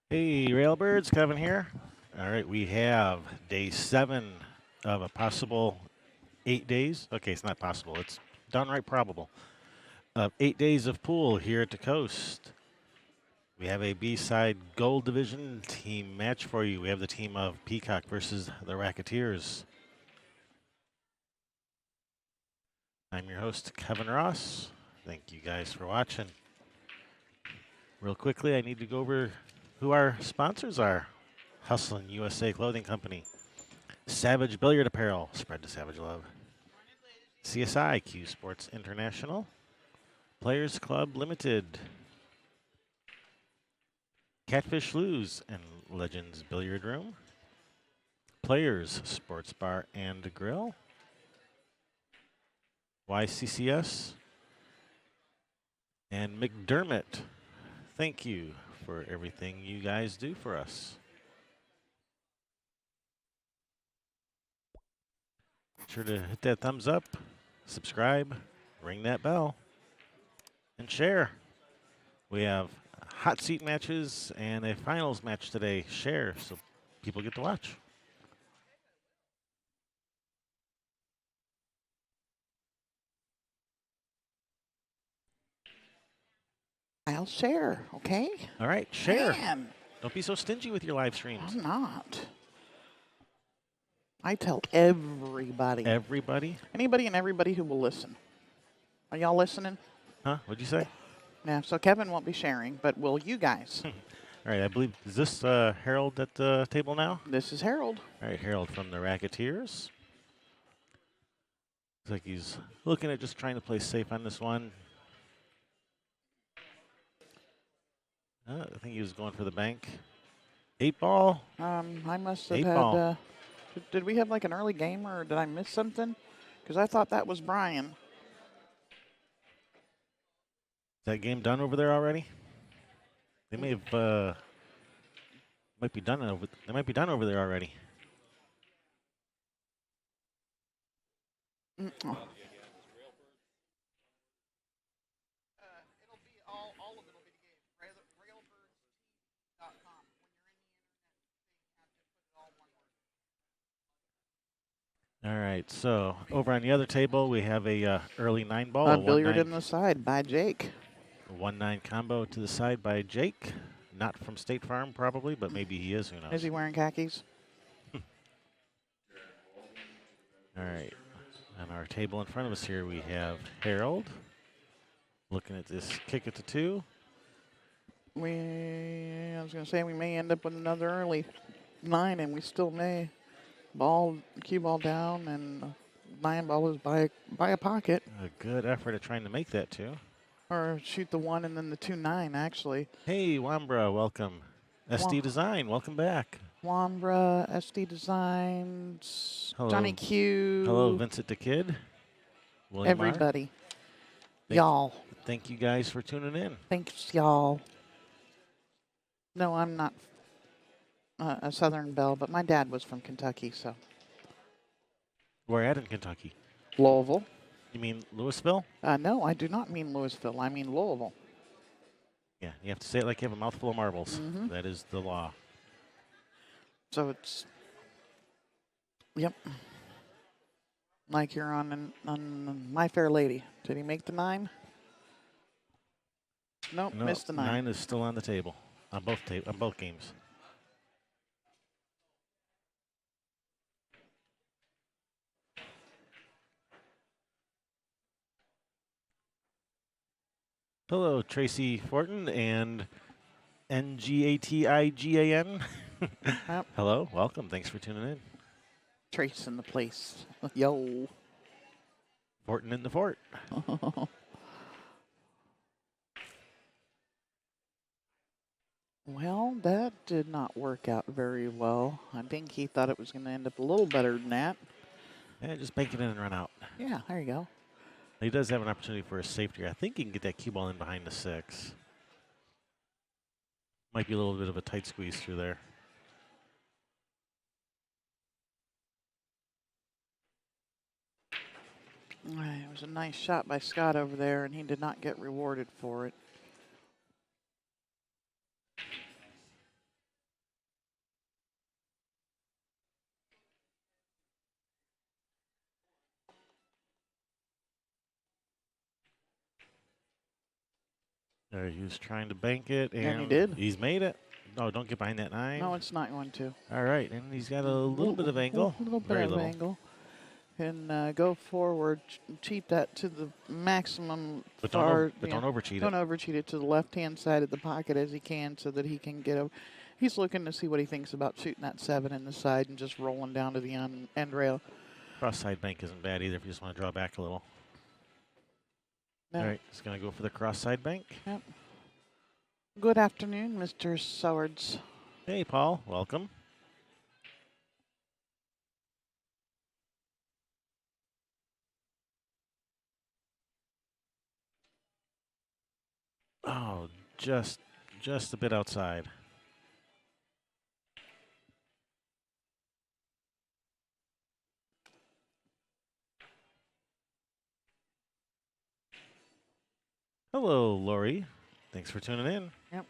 Hey, Railbirds, Kevin here. All right, we have day 7 of a possible 8 days. Okay, it's not possible, it's downright probable. Of 8 days of pool here at the coast. We have a B-side gold division team match for you. We have the team of Peacock versus the Racketeers. I'm your host, Kevin Ross. Thank you guys for watching. Real quickly, I need to go over who our sponsors are. Hustlin' USA Clothing Company. Savage Billiard Apparel, spread the Savage love. CSI, Q Sports International. Players Club Limited. Catfish Lose and Legends Billiard Room. Players Sports Bar and Grill. YCCS. And McDermott. Thank you for everything you guys do for us. Sure to hit that thumbs up, subscribe, ring that bell, and share. We have hot seat matches and a finals match today. Share so people get to watch. I'll share, okay? All right, share. Man, Don't be so stingy with your live streams. I'm not. I tell everybody. Everybody? Anybody and everybody who will listen. Are y'all listening? Huh? What'd you say? Yeah, so Kevin won't be sharing, but will you guys? All right, I believe, is this Harold at the table now? This is Harold. All right, Harold from the Racketeers. Looks like he's looking at just trying to play safe on this one. I think he was going for the bank. 8-ball. I must have Eight had. ball. Did we have like an early game or did I miss something? Because I thought that was Brian. Is that game done over there already? They may have might be done over. They might be done over there already. Oh. All right, so over on the other table we have a early 9-ball, a Billiard 1-9, in the side by Jake. a 1-9 combo to the side by Jake. Not from State Farm probably, but maybe he is. Who knows? Is he wearing khakis? All right, on our table in front of us here we have Harold looking at this kick at the 2. I was going to say we may end up with another early 9, and we still may. Cue ball down, and 9 ball is by a pocket. A good effort at trying to make that 2. Or shoot the 1 and then the 2-9, actually. Hey, Wambra, welcome. SD Design, welcome back. Wambra, SD Designs, Hello. Johnny Q. Hello, Vincent the Kid. William R. Everybody. Y'all. Thank you guys for tuning in. Thanks, y'all. No, I'm not a Southern Belle, but my dad was from Kentucky, so. Where at in Kentucky? Louisville. You mean Louisville? No, I do not mean Louisville. I mean Louisville. Yeah, you have to say it like you have a mouthful of marbles. Mhm. That is the law. So it's, yep. Like you're on My Fair Lady. Did he make the 9? Nope, No, missed the 9. 9 is still on the table on both games. Hello, Tracy Fortin and NGATIGAN. Yep. Hello, welcome. Thanks for tuning in. Trace in the place. Yo. Fortin in the fort. Well, that did not work out very well. I think he thought it was going to end up a little better than that. Yeah, just bank it in and run out. Yeah, there you go. He does have an opportunity for a safety. I think he can get that cue ball in behind the 6. Might be a little bit of a tight squeeze through there. It was a nice shot by Scott over there, and he did not get rewarded for it. There, he was trying to bank it, And he and did. he's made it. No, don't get behind that 9. No, it's not going to. All right, and he's got a little bit of angle. A little bit Very of little. angle. And go forward, cheat that to the maximum. But far, don't overcheat Don't it. overcheat it to the left-hand side of the pocket as he can, so that he can get a. He's looking to see what he thinks about shooting that 7 in the side and just rolling down to the end rail. Cross side bank isn't bad either if you just want to draw back a little. No. All right, he's going to go for the cross side bank. Yep. Good afternoon, Mr. Sowards. Hey, Paul, welcome. Oh, just a bit outside. Hello, Lori. Thanks for tuning in. Yep.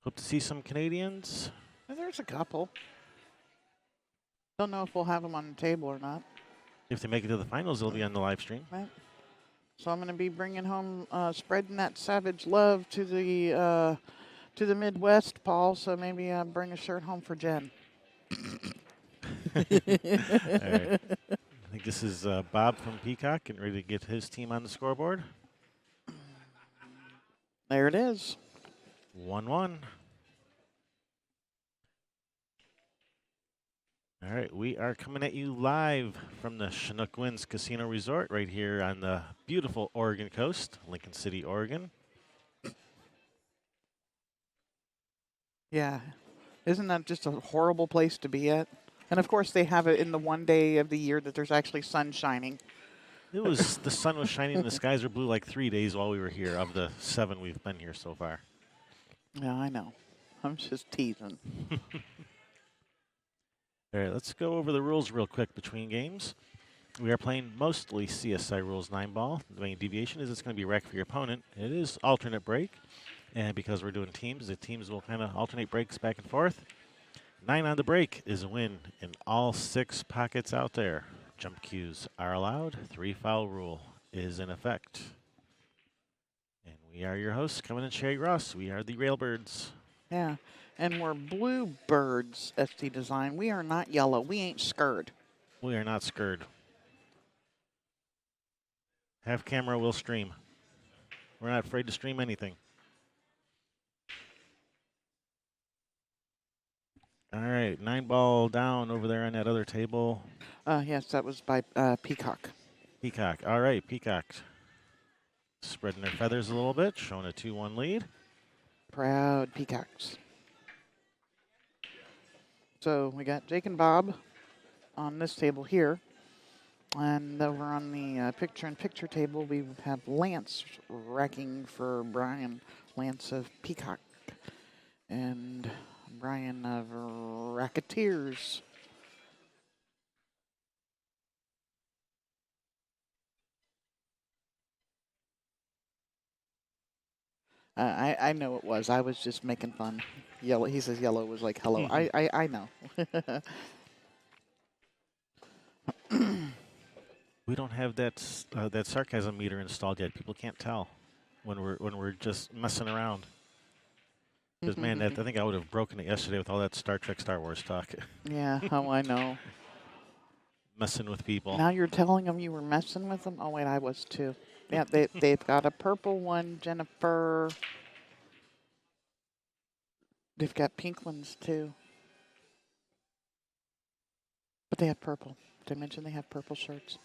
Hope to see some Canadians. There's a couple. Don't know if we'll have them on the table or not. If they make it to the finals, they'll be on the live stream. Right. So I'm going to be bringing home, spreading that savage love to the Midwest, Paul. So maybe bring a shirt home for Jen. All right. I think this is Bob from Peacock getting ready to get his team on the scoreboard. There it is. 1-1. All right, we are coming at you live from the Chinook Winds Casino Resort right here on the beautiful Oregon coast, Lincoln City, Oregon. Yeah. Isn't that just a horrible place to be at? And of course, they have it in the one day of the year that there's actually sun shining. It was the sun was shining and the skies were blue like 3 days while we were here of the 7 we've been here so far. Yeah, I know. I'm just teasing. All right, let's go over the rules real quick between games. We are playing mostly CSI Rules 9 ball. The main deviation is it's going to be wreck for your opponent. It is alternate break, and because we're doing teams, the teams will kind of alternate breaks back and forth. 9 on the break is a win in all 6 pockets out there. Jump cues are allowed. 3 foul rule is in effect. And we are your hosts, Kevin and Sherry Ross. We are the Railbirds. Yeah. And we're Bluebirds, SD Design. We are not yellow. We ain't scared. We are not scared. Have camera, will stream. We're not afraid to stream anything. All right, 9 ball down over there on that other table. Yes, that was by Peacock. Peacock. All right, Peacock. Spreading their feathers a little bit, showing a 2-1 lead. Proud Peacocks. So we got Jake and Bob on this table here. And over on the picture-in-picture table, we have Lance racking for Brian. Lance of Peacock. And Brian of Racketeers. I know it was. I was just making fun. Yellow. He says yellow was like hello. I know. We don't have that that sarcasm meter installed yet. People can't tell when we're just messing around. Because man, I think I would have broken it yesterday with all that Star Trek, Star Wars talk. Yeah. Oh, I know. Messing with people. Now you're telling them you were messing with them. Oh wait, I was too. Yeah, they've got a purple one, Jennifer. They've got pink ones too. But they have purple. Did I mention they have purple shirts?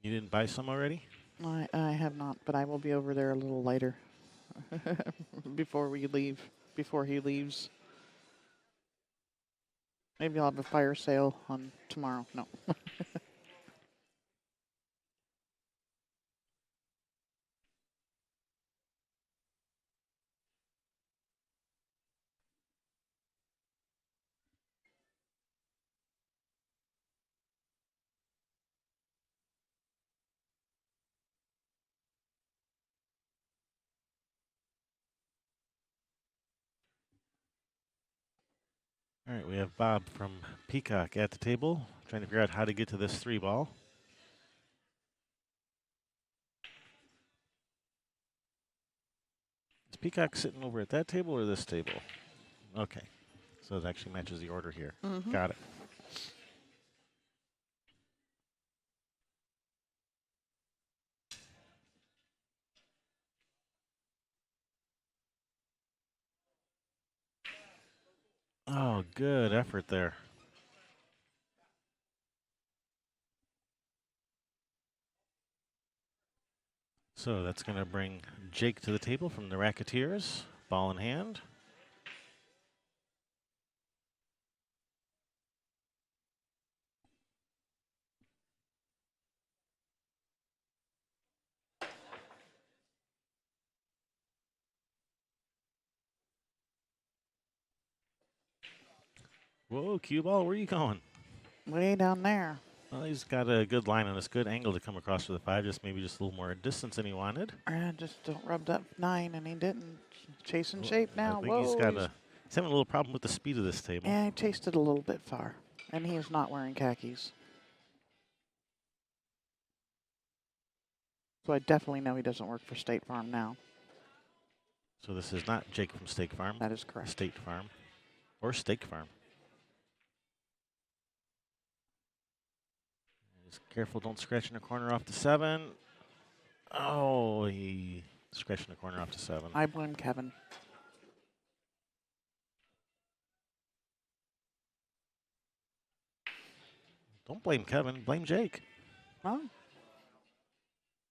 You didn't buy some already? I have not, but I will be over there a little later. Before we leave. Before he leaves. Maybe I'll have a fire sale on tomorrow. No. All right, we have Bob from Peacock at the table, trying to figure out how to get to this 3 ball. Peacock sitting over at that table or this table? Okay. So it actually matches the order here. Got it. Oh, good effort there. So that's going to bring Jake to the table from the Racketeers, ball in hand. Whoa, cue ball, where are you going? Way down there. Well, he's got a good line on this good angle to come across for the 5, just maybe just a little more distance than he wanted. Just don't rub that 9, and he didn't. Chasing Well, shape I now. think Whoa. he's having a little problem with the speed of this table. Yeah, he chased it a little bit far. And he is not wearing khakis. So I definitely know he doesn't work for State Farm now. So this is not Jake from State Farm. That is correct. State Farm. Or Steak Farm. Just careful, don't scratch in the corner off the 7. Oh, he scratched in the corner off the 7. I blame Kevin. Don't blame Kevin, blame Jake. Oh.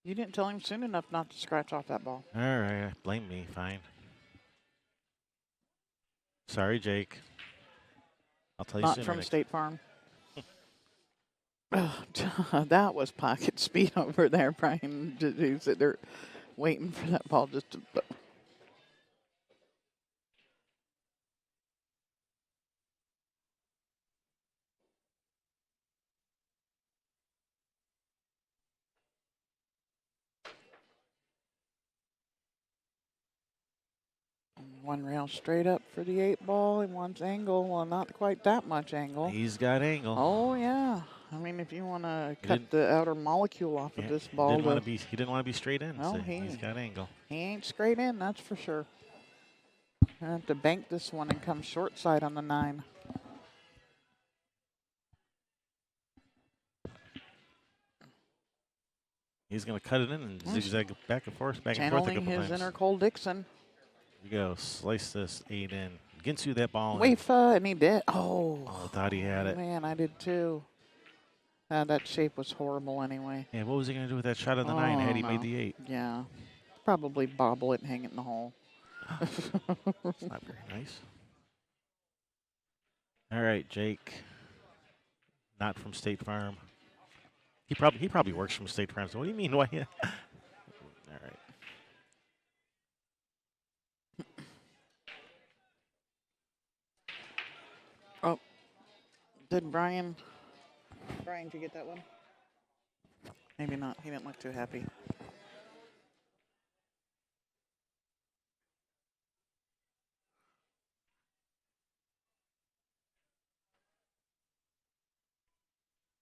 You didn't tell him soon enough not to scratch off that ball. All right, blame me, fine. Sorry, Jake. I'll tell you Not soon. from State Farm. That was pocket speed over there, Brian. You sit there waiting for that ball just to. One rail straight up for the 8 ball and one's angle. Well, not quite that much angle. He's got angle. Oh, yeah. I mean, if you want to cut the outer molecule off of this ball. He didn't want to be straight in, No, so he's got angle. He ain't straight in, that's for sure. I have to bank this one and come short side on the 9. He's going to cut it in and zigzag back and forth, back and forth a couple Channeling his times. inner Cole Dixon. Here we go. Slice this 8 in. Gets you that ball. Wafer, and he did. Oh. Thought he had it. Man, I did too. That shape was horrible anyway. Yeah, what was he going to do with that shot on the 9 had he made the 8? Yeah. Probably bobble it and hang it in the hole. That's not very nice. All right, Jake. Not from State Farm. He probably works from State Farm. So what do you mean? Why? All right. Oh, did Brian? Brian, did you get that one? Maybe not. He didn't look too happy.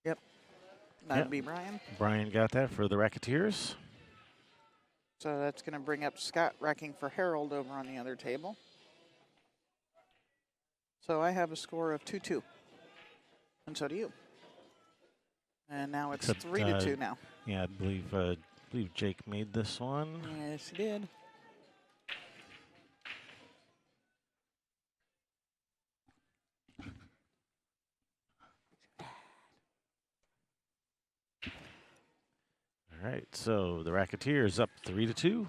Yep. That'd be Brian. Brian got that for the Racketeers. So that's going to bring up Scott racking for Harold over on the other table. So I have a score of 2-2. And so do you. And now it's 3-2 now. Yeah, I believe Jake made this one. Yes, he did. All right, so the Racketeers up 3-2.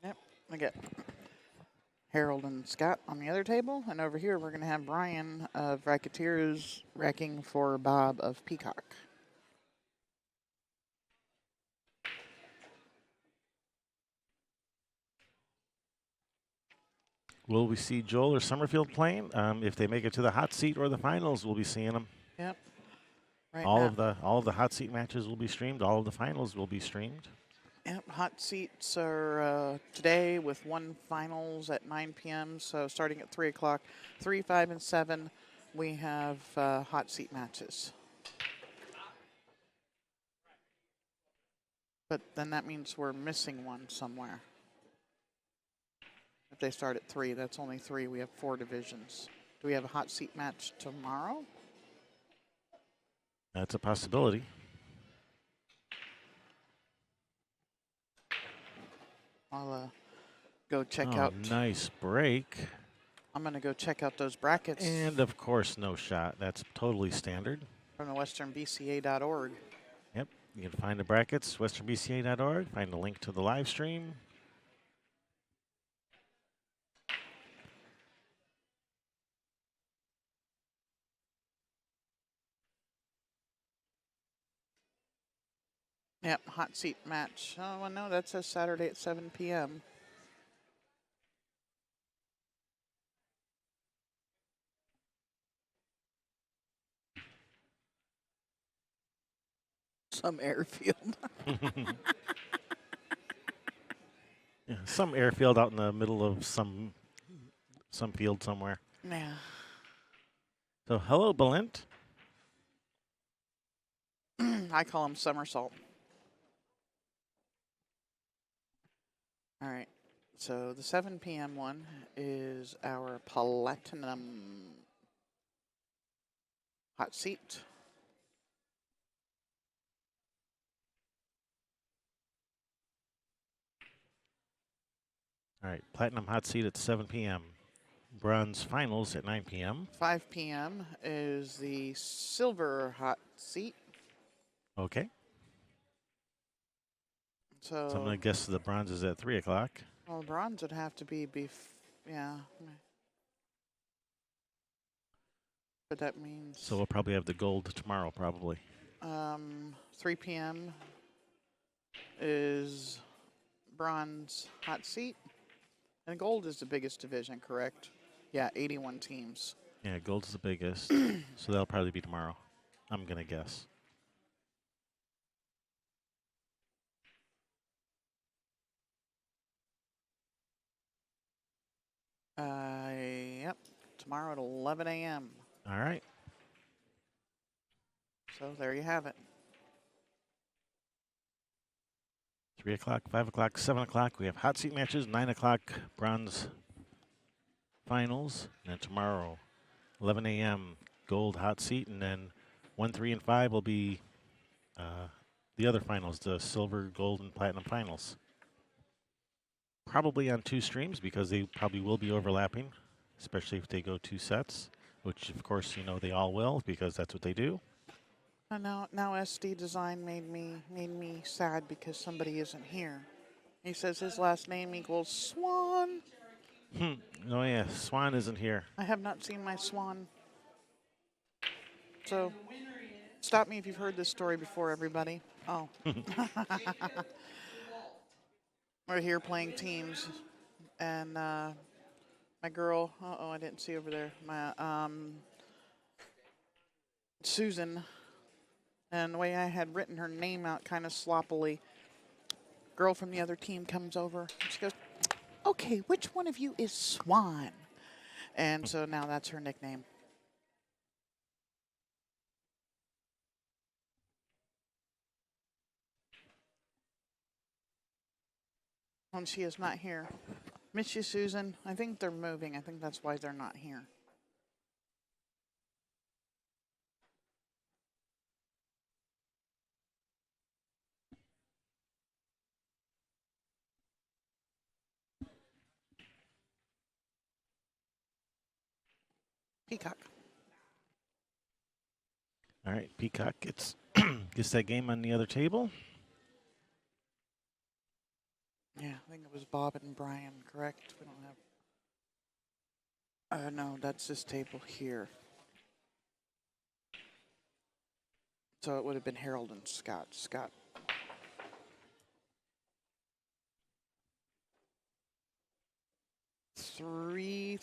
Yep, I get Harold and Scott on the other table, and over here we're going to have Brian of Racketeers racking for Bob of Peacock. Will we see Joel or Summerfield playing? If they make it to the hot seat or the finals, we'll be seeing them. Yep. Right all of the hot seat matches will be streamed. All of the finals will be streamed. Yep, hot seats are today with one finals at 9 p.m. So starting at 3 o'clock, 3, 5, and 7, we have hot seat matches. But then that means we're missing one somewhere. If they start at 3, that's only 3. We have 4 divisions. Do we have a hot seat match tomorrow? That's a possibility. I'll go check Oh, out. nice break. I'm going to go check out those brackets And of course, no shot. That's totally standard. from the westernbca.org. Yep. You can find the brackets, westernbca.org. Find the link to the live stream. Yep, hot seat match. Oh, well, no, that says Saturday at 7 p.m. Some airfield. Yeah, some airfield out in the middle of some field somewhere. Yeah. So hello, Balint. I call them somersault. All right. So the 7 p.m. one is our platinum hot seat. All right, Platinum Hot Seat at 7 p.m. Bronze Finals at 9 p.m. 5 p.m. is the silver hot seat. Okay. So I'm going to guess the bronze is at 3 o'clock. well, bronze would have to be yeah. But that means So we'll probably have the gold tomorrow, probably. 3 p.m. is bronze hot seat. And gold is the biggest division, correct? Yeah, 81 teams. Yeah, gold's the biggest. So that'll probably be tomorrow, I'm going to guess. Yep, tomorrow at 11 a.m. All right. So there you have it. 3 o'clock, 5 o'clock, 7 o'clock. We have hot seat matches. 9 o'clock, bronze finals. And then tomorrow, 11 a.m., gold hot seat. And then 1, 3, and 5 will be the other finals, the silver, gold, and platinum finals. Probably on 2 streams because they probably will be overlapping, especially if they go 2 sets, which of course you know they all will because that's what they do. And now SD Design made me sad because somebody isn't here. He says his last name equals Swan. Oh yeah, Swan isn't here. I have not seen my Swan. So stop me if you've heard this story before, everybody. Oh. We're here playing teams, and my girl, I didn't see over there, my Susan, and the way I had written her name out kind of sloppily, girl from the other team comes over, and she goes, okay, which one of you is Swan? And so now that's her nickname. And she is not here. Miss you, Susan. I think they're moving. I think that's why they're not here. Peacock. All right, Peacock gets that game on the other table. Yeah, I think it was Bob and Brian, correct? We don't have. No, that's this table here. So it would have been Harold and Scott. Scott. Three.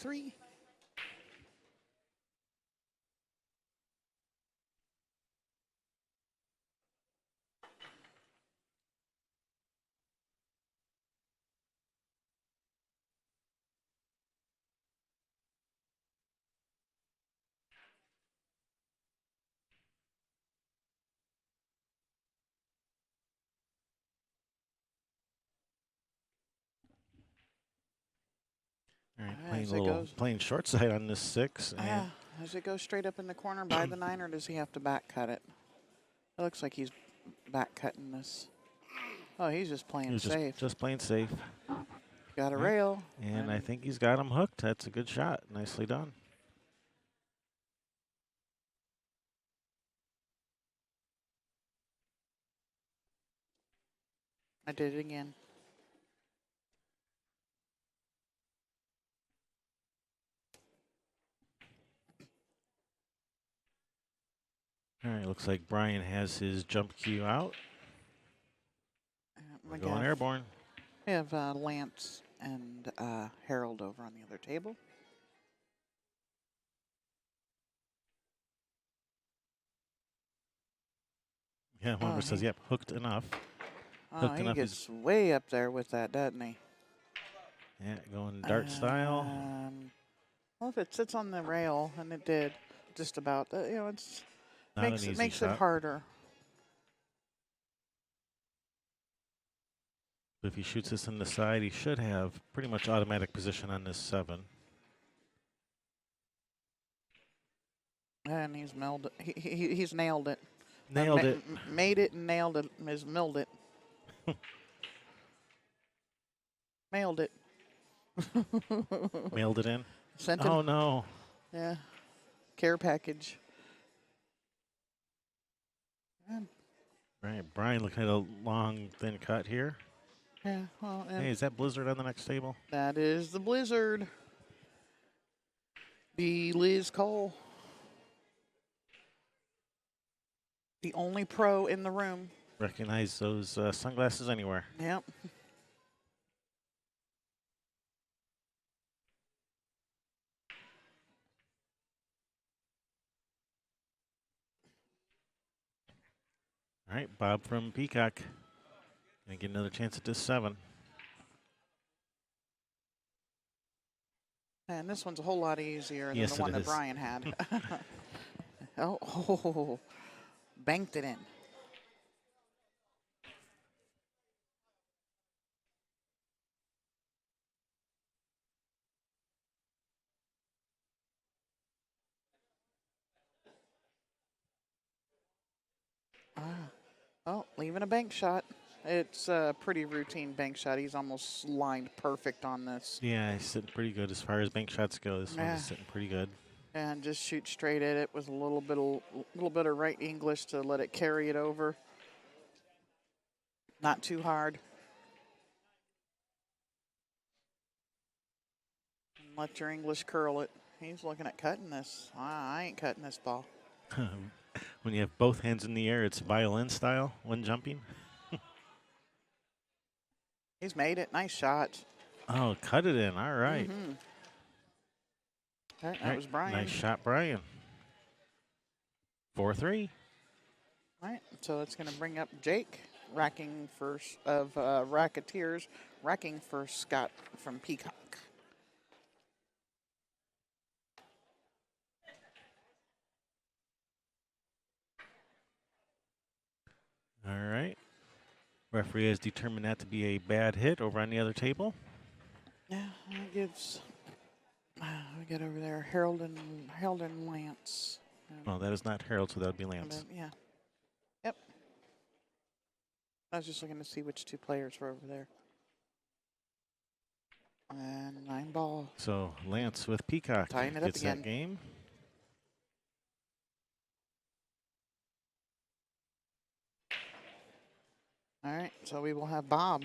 Playing a little, playing short side on this 6. And as it goes straight up in the corner by the 9, or does he have to back cut it? It looks like he's back cutting this. Oh, he's just playing safe. Just playing safe. Got a rail. And I think he's got him hooked. That's a good shot. Nicely done. I did it again. All right, looks like Brian has his jump cue out. We're going airborne. We have Lance and Harold over on the other table. Yeah, one says, yep, hooked enough. Oh, he gets way up there with that, doesn't he? Yeah, going dart style. Well, if it sits on the rail, and it did, just about, you know, it's makes it harder. If he shoots this in the side, he should have pretty much automatic position on this 7. And he's nailed it. He's nailed it. Nailed it. Made it and nailed it. Milled it. Mailed it. Mailed it in? Sent it. Oh, no. Yeah. Care package. Right, Brian looking at a long, thin cut here. Yeah, well, hey, is that Blizzard on the next table? That is the Blizzard. The Liz Cole. The only pro in the room. Recognize those sunglasses anywhere. Yep. All right, Bob from Peacock. Gonna get another chance at this 7. And this one's a whole lot easier than the one that Brian had. oh, banked it in. Oh, leaving a bank shot. It's a pretty routine bank shot. He's almost lined perfect on this. Yeah, he's sitting pretty good as far as bank shots go. This one is sitting pretty good. And just shoot straight at it with a little bit of right English to let it carry it over. Not too hard. And let your English curl it. He's looking at cutting this. I ain't cutting this ball. When you have both hands in the air, it's violin style when jumping. He's made it. Nice shot. Oh, cut it in. All right. That was Brian. Nice shot, Brian. 4-3. All right, so it's going to bring up Jake, racking first of Racketeers, racking for Scott from Peacock. All right. Referee has determined that to be a bad hit over on the other table. Yeah, that gives. We got over there Harold and Lance. Well, that is not Harold, so that would be Lance. Yeah. Yep. I was just looking to see which 2 players were over there. And 9 ball. So Lance with Peacock tying it gets up again. That game. All right, so we will have Bob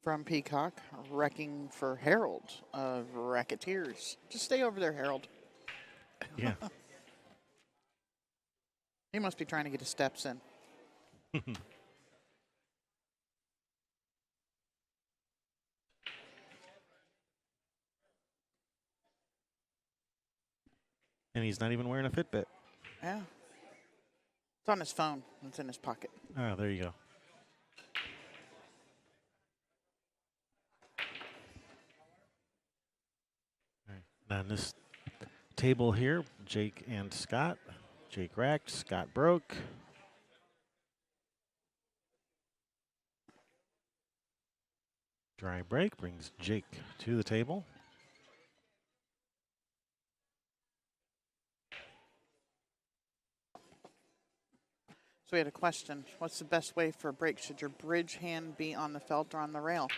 from Peacock wrecking for Harold of Racketeers. Just stay over there, Harold. Yeah. He must be trying to get his steps in. And he's not even wearing a Fitbit. Yeah. It's on his phone. It's in his pocket. Oh, there you go. Now on this table here, Jake and Scott. Jake racked, Scott broke. Dry break brings Jake to the table. we had a question. What's the best way for a break? Should your bridge hand be on the felt or on the rail?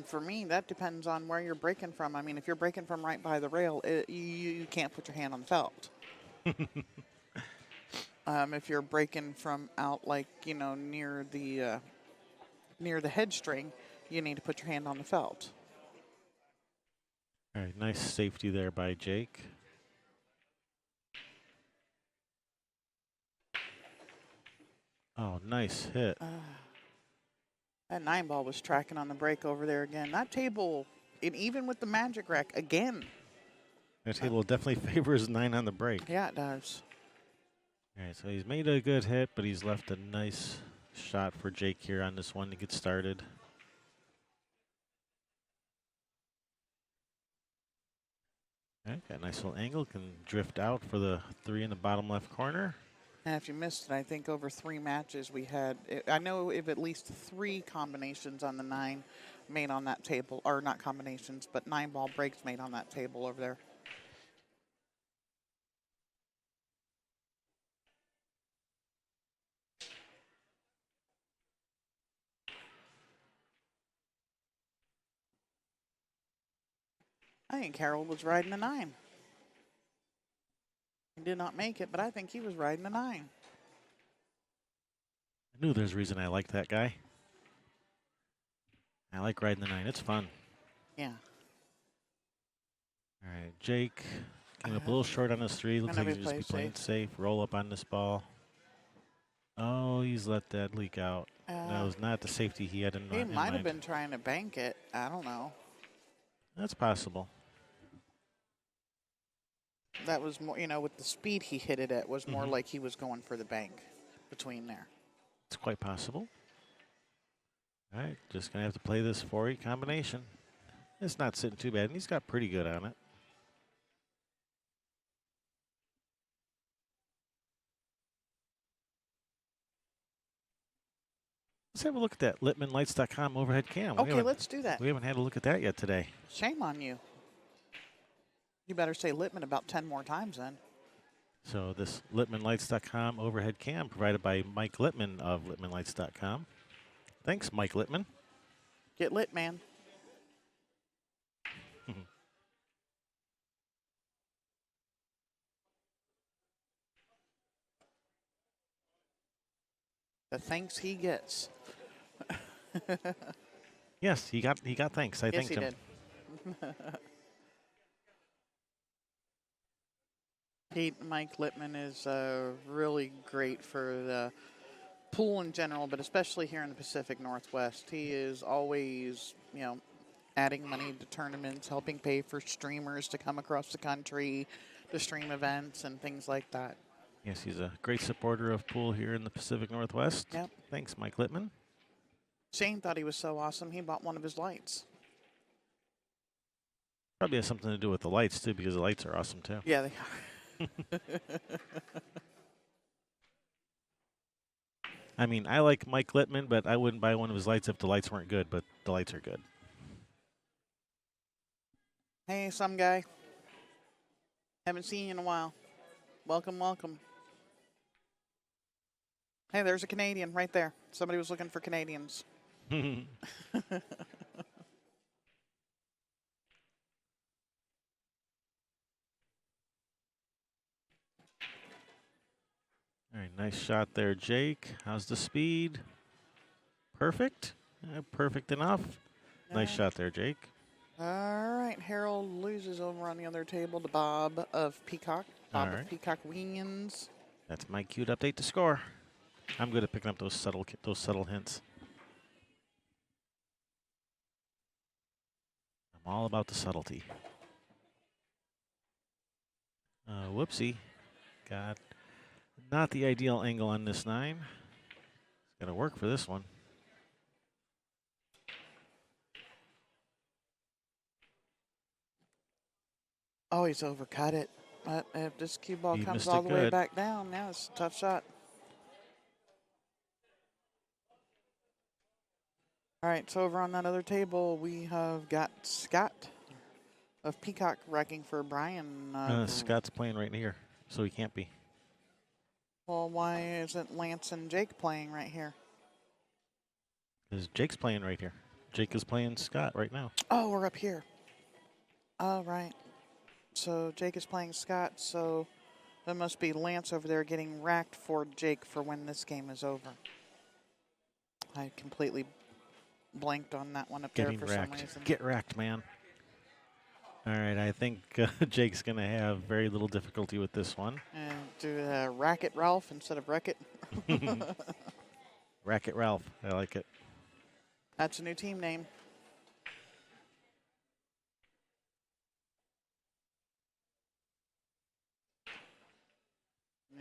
For me, that depends on where you're breaking from. I mean, if you're breaking from right by the rail, you can't put your hand on the felt. If you're breaking from out, like, near the head string, you need to put your hand on the felt. All right, nice safety there by Jake. Oh, nice hit. That 9-ball was tracking on the break over there again. That table, even with the magic rack, again. That table definitely favors 9 on the break. Yeah, it does. All right, so he's made a good hit, but he's left a nice shot for Jake here on this one to get started. Okay, got a nice little angle, can drift out for the 3 in the bottom left corner. And if you missed it, I think over 3 matches we had, I know of at least 3 combinations on the 9 made on that table, or not combinations, but 9-ball breaks made on that table over there. I think Harold was riding the 9. He did not make it, but I think he was riding the 9. I knew there's a reason I like that guy. I like riding the 9. It's fun. Yeah. All right, Jake came up a little short on his 3. Looks like he's just be playing safe. Roll up on this ball. Oh, he's let that leak out. That was not the safety he had in mind. He might have been trying to bank it. I don't know. That's possible. That was more, with the speed he hit it at, was more like he was going for the bank between there. It's quite possible. All right, just going to have to play this 4-8 combination. It's not sitting too bad, and he's got pretty good on it. Let's have a look at that LittmanLights.com overhead cam. Okay, let's do that. We haven't had a look at that yet today. Shame on you. You better say Littman about 10 more times then. So this LittmanLights.com overhead cam provided by Mike Littman of LittmanLights.com. Thanks, Mike Littman. Get lit, man. The thanks he gets. Yes, he got thanks. I Yes, thanked him. He did. Mike Littman is really great for the pool in general, but especially here in the Pacific Northwest. He is always, adding money to tournaments, helping pay for streamers to come across the country to stream events and things like that. Yes, he's a great supporter of pool here in the Pacific Northwest. Yep. Thanks, Mike Littman. Shane thought he was so awesome, he bought one of his lights. Probably has something to do with the lights, too, because the lights are awesome, too. Yeah, they are. I mean, I like Mike Littman, but I wouldn't buy one of his lights if the lights weren't good, but the lights are good. Hey, some guy. Haven't seen you in a while. Welcome, welcome. Hey, there's a Canadian right there. Somebody was looking for Canadians. All right, nice shot there, Jake. How's the speed? Perfect? Perfect enough. Nice shot there, Jake. All right, Harold loses over on the other table to Bob of Peacock. Bob of Peacock wins. That's my cute update to score. I'm good at picking up those subtle hints. I'm all about the subtlety. Whoopsie. Got not the ideal angle on this 9. It's got to work for this one. Oh, he's overcut it. But if this cue ball comes all the way back down, now it's a tough shot. All right, so over on that other table, we have got Scott of Peacock racking for Brian. Scott's playing right here, so he can't be. Well, why isn't Lance and Jake playing right here? Because Jake's playing right here. Jake is playing Scott right now. Oh, we're up here. Oh, right. So Jake is playing Scott, so there must be Lance over there getting racked for Jake for when this game is over. I completely blanked on that one up Getting there for some racked. reason. Get racked, man. All right, I think Jake's going to have very little difficulty with this one. And do Racket Ralph instead of Wreck It. Racket Ralph. I like it. That's a new team name.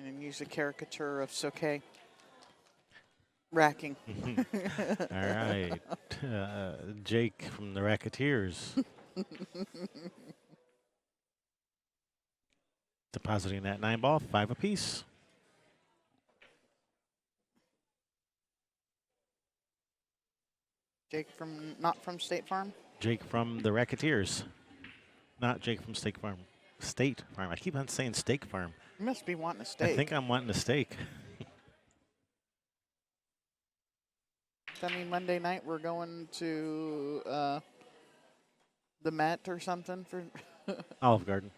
And use a caricature of Soke racking. All right. Jake from the Racketeers. Depositing that 9 ball, 5 apiece. Jake from, not from State Farm? Jake from the Racketeers. Not Jake from Steak Farm. State Farm. I keep on saying Steak Farm. You must be wanting a steak. I think I'm wanting a steak. Does that mean Monday night we're going to the Met or something for? Olive Garden.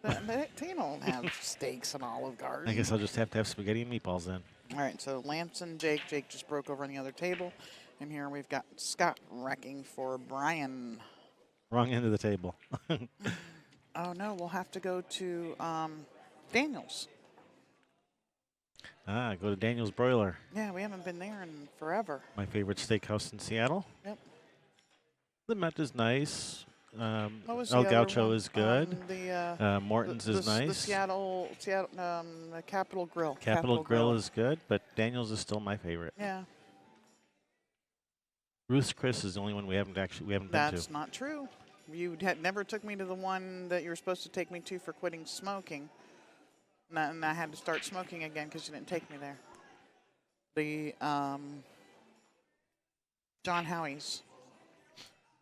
They don't have steaks in Olive Garden. I guess I'll just have to have spaghetti and meatballs then. All right, so Lance and Jake. Jake just broke over on the other table. And here we've got Scott wrecking for Brian. Wrong end of the table. Oh, no, we'll have to go to Daniel's. Go to Daniel's Broiler. Yeah, we haven't been there in forever. My favorite steakhouse in Seattle. Yep. The Met is nice. What was El the other Gaucho one? is good. Morton's is nice. The Seattle, the Capitol Grill. Capitol Grill is good, but Daniel's is still my favorite. Yeah. Ruth's Chris is the only one we haven't been to. That's not true. You had never took me to the one that you were supposed to take me to for quitting smoking. And I had to start smoking again because you didn't take me there. The John Howie's.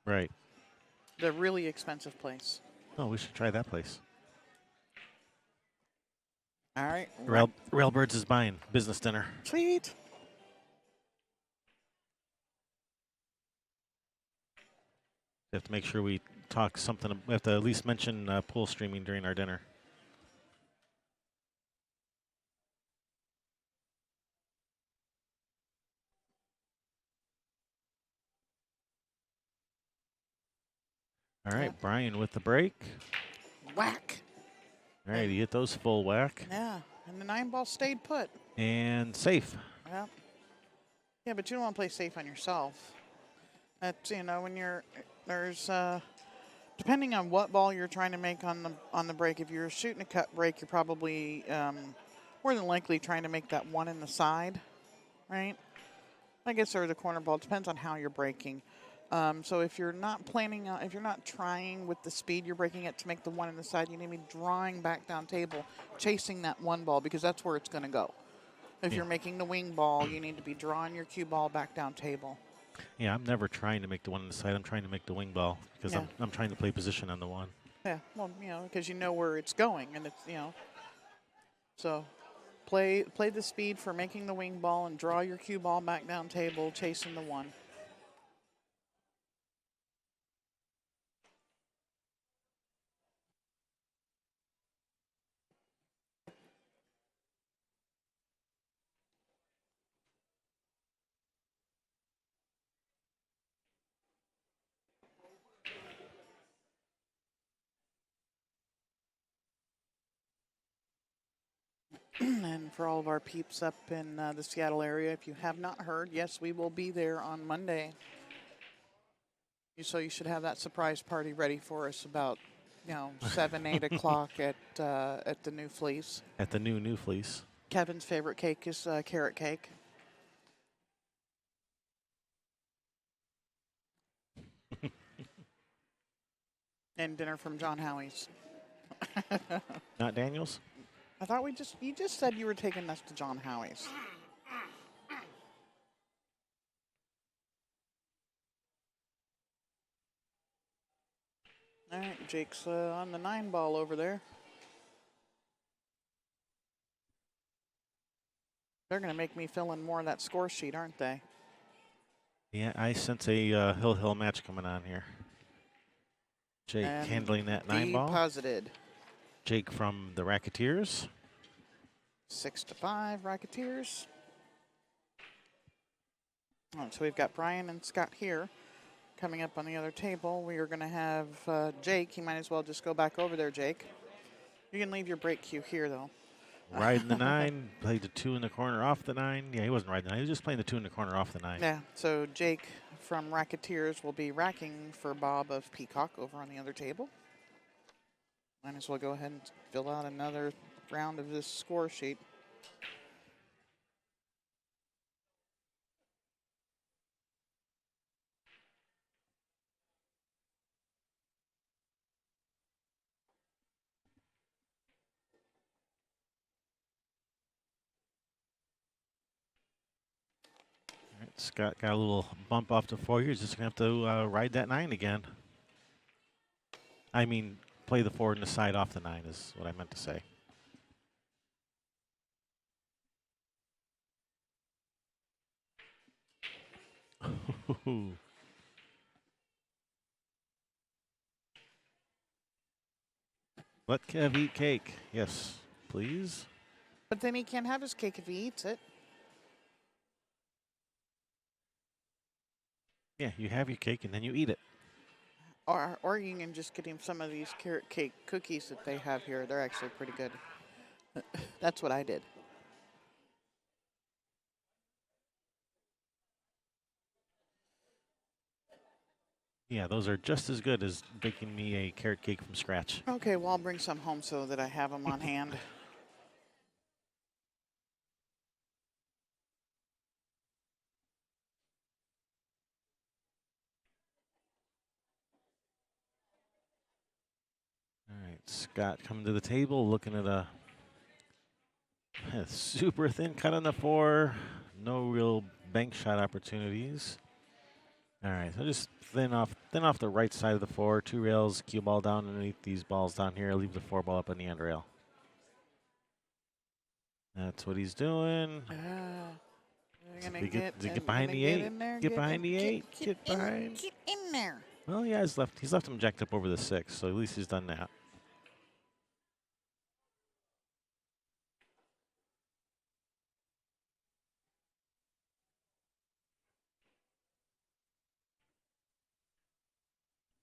Right. The really expensive place. Oh, we should try that place. All right. Railbirds is buying business dinner. Sweet. We have to make sure we talk something. We have to at least mention pool streaming during our dinner. All right, Yeah. Brian with the break. Whack. All right, he hit those full whack. Yeah. And the 9-ball stayed put. And safe. Yeah. Yeah, but you don't want to play safe on yourself. That's, when there's depending on what ball you're trying to make on the break. If you're shooting a cut break, you're probably more than likely trying to make that one in the side, right? I guess there's a corner ball. It depends on how you're breaking. So if you're not if you're not trying with the speed you're breaking it to make the one in the side, you need to be drawing back down table, chasing that one ball because that's where it's going to go. If you're making the wing ball, you need to be drawing your cue ball back down table. Yeah, I'm never trying to make the one on the side. I'm trying to make the wing ball because I'm trying to play position on the one. Yeah, well, because you know where it's going, and it's So, play the speed for making the wing ball and draw your cue ball back down table, chasing the one. And for all of our peeps up in the Seattle area, if you have not heard, yes, we will be there on Monday. So you should have that surprise party ready for us about, 7, 8 o'clock at the New Fleece. At the new Fleece. Kevin's favorite cake is carrot cake. And dinner from John Howie's. Not Daniel's? I thought you just said you were taking us to John Howie's. All right, Jake's on the 9-ball over there. They're going to make me fill in more of that score sheet, aren't they? Yeah, I sense a hill match coming on here. Jake And handling that 9-ball. deposited. Jake from the Racketeers. 6-5 Racketeers. Oh, so we've got Brian and Scott here. Coming up on the other table, we are going to have Jake. You might as well just go back over there, Jake. You can leave your break cue here, though. Riding the 9, played the 2 in the corner off the 9. Yeah, he wasn't riding the 9. He was just playing the 2 in the corner off the 9. Yeah, so Jake from Racketeers will be racking for Bob of Peacock over on the other table. Might as well go ahead and fill out another round of this score sheet. All right, Scott got a little bump off the 4 years. Just going to have to ride that 9 again. I mean, play the 4 and the side off the 9 is what I meant to say. Let Kev eat cake. Yes, please. But then he can't have his cake if he eats it. Yeah, you have your cake and then you eat it. Or you can just get him some of these carrot cake cookies that they have here. They're actually pretty good. That's what I did. Yeah, those are just as good as baking me a carrot cake from scratch. Okay, well, I'll bring some home so that I have them on hand. All right, Scott coming to the table, looking at a super thin cut on the 4. No real bank shot opportunities. All right, so just thin off the right side of the 4. 2 rails, cue ball down underneath these balls down here. Leave the 4 ball up on the end rail. That's what he's doing. Get behind the 8. Get behind the 8. Get behind. Get in there. Well, yeah, he's left him jacked up over the 6, so at least he's done that.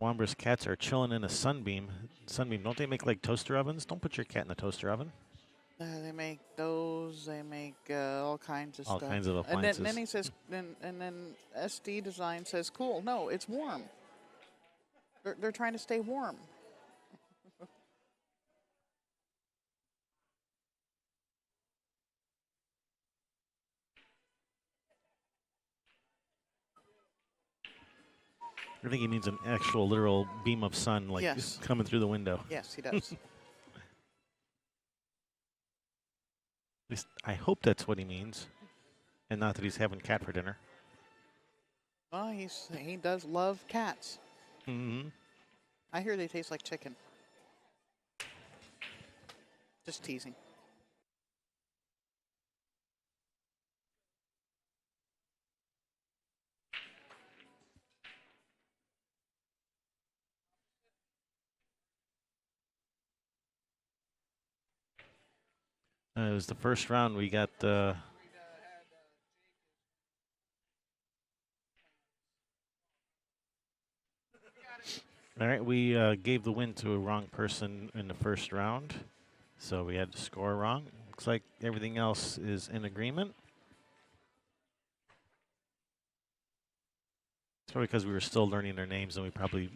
Womber's cats are chilling in a sunbeam. Sunbeam, don't they make like toaster ovens? Don't put your cat in the toaster oven. They make those. They make all kinds of All stuff. kinds of appliances. And then he says, and then SD Design says, "Cool. No, it's warm. They're trying to stay warm." I think he means an actual literal beam of sun, like Yes. coming through the window. Yes, he does. At least I hope that's what he means, and not that he's having cat for dinner. Well, he does love cats. Mm-hmm. I hear they taste like chicken. Just teasing. It was the first round. We got all right, we gave the win to a wrong person in the first round, so we had to score wrong. Looks like everything else is in agreement. It's probably because we were still learning their names and we probably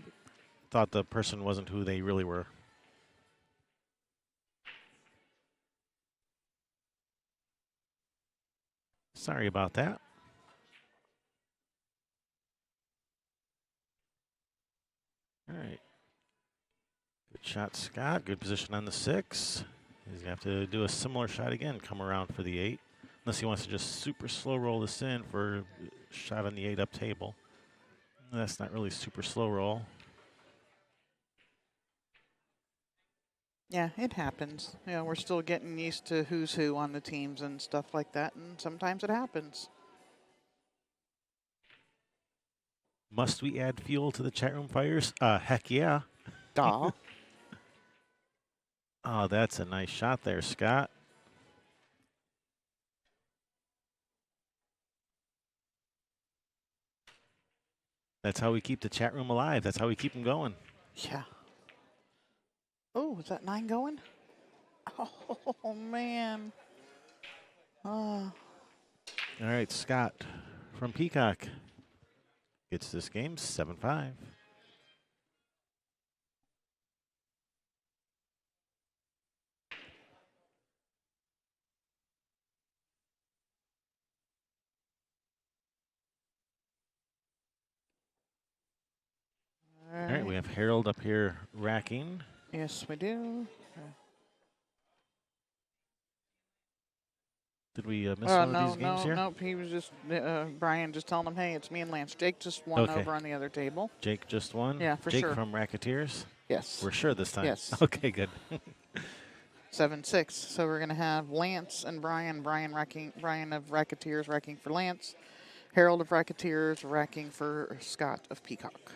thought the person wasn't who they really were. Sorry about that. All right. Good shot, Scott. Good position on the 6. He's going to have to do a similar shot again, come around for the 8. Unless he wants to just super slow roll this in for a shot on the 8 up table. That's not really super slow roll. Yeah, it happens. You know, we're still getting used to who's who on the teams and stuff like that, and sometimes it happens. Must we add fuel to the chat room fires? Heck yeah. Duh. Oh, that's a nice shot there, Scott. That's how we keep the chat room alive. That's how we keep them going. Yeah. Oh, is that 9 going? Oh, man. Oh. All right, Scott from Peacock gets this game 7-5. All right, we have Harold up here racking. Yes, we do. Did we miss one of No, these games no, here? nope. He was just, Brian just telling him, hey, it's me and Lance. Jake just won Okay. over on the other table. Jake just won? Yeah, for Jake sure. from Racketeers? Yes. We're sure this time? Yes. Okay, good. 7-6. So we're going to have Lance and Brian. Brian of Racketeers racking for Lance. Harold of Racketeers racking for Scott of Peacock.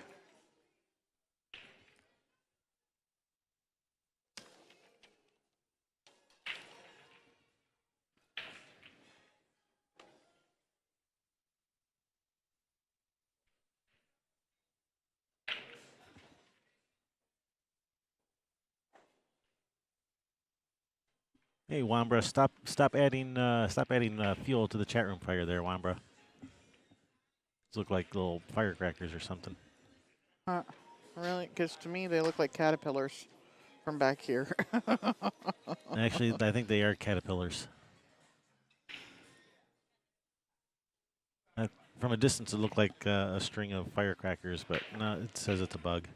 Hey, Wambra, stop adding fuel to the chat room fire there, Wambra. These look like little firecrackers or something. Really? Because to me, they look like caterpillars from back here. Actually, I think they are caterpillars. From a distance, it looked like a string of firecrackers, but no, it says it's a bug.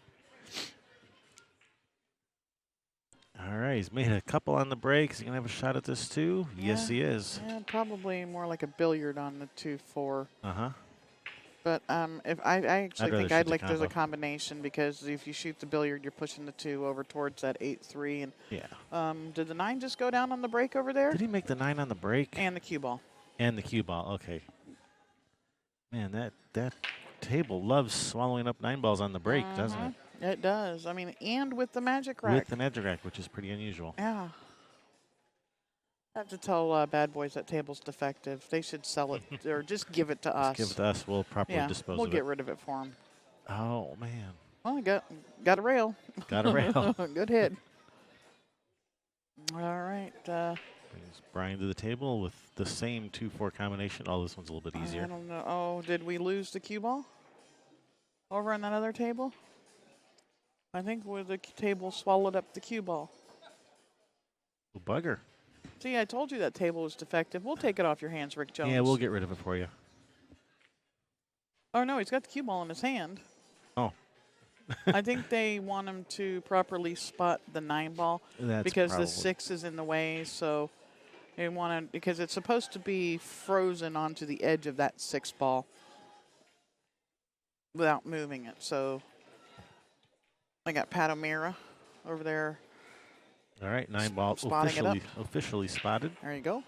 All right, he's made a couple on the break. Is he going to have a shot at this too? Yeah. Yes, he is. Yeah, probably more like a billiard on the 2-4. Uh-huh. But if I actually think rather I'd shoot the like there's a combo. combination, because if you shoot the billiard, you're pushing the 2 over towards that 8-3. And Yeah. did the 9 just go down on the break over there? Did he make the 9 on the break? And the cue ball. And the cue ball. Okay. Man, that table loves swallowing up 9 balls on the break, doesn't it? It does. I mean, and with the magic rack. With the magic rack, which is pretty unusual. Yeah. I have to tell Bad Boys that table's defective. They should sell it or just give it to us. Just give it to us. We'll properly dispose of it. We'll get rid of it for them. Oh, man. Well, I got a rail. Got a rail. Good hit. All right. Brings Brian to the table with the same 2-4 combination. Oh, this one's a little bit easier. I don't know. Oh, did we lose the cue ball over on that other table? I think the table swallowed up the cue ball. Oh, bugger. See, I told you that table was defective. We'll take it off your hands, Rick Jones. Yeah, we'll get rid of it for you. Oh, no, he's got the cue ball in his hand. Oh. I think they want him to properly spot the 9 ball. That's because probably. The 6 is in the way, so they want to, because it's supposed to be frozen onto the edge of that 6 ball without moving it. So I got Pat O'Meara over there. All right, 9 ball officially spotted. There you go.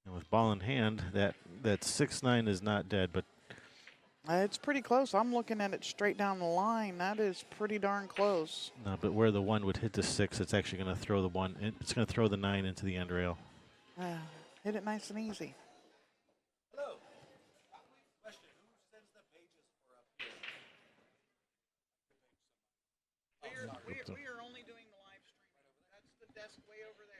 And with ball in hand, that 6-9 is not dead, but It's pretty close. I'm looking at it straight down the line. That is pretty darn close. no, but where the 1 would hit the 6, it's actually going to throw the 1. It's going to throw the 9 into the end rail. Hit it nice and easy. Hello. Question: who sends the pages for up here? We are only doing the live stream. That's the desk way over there.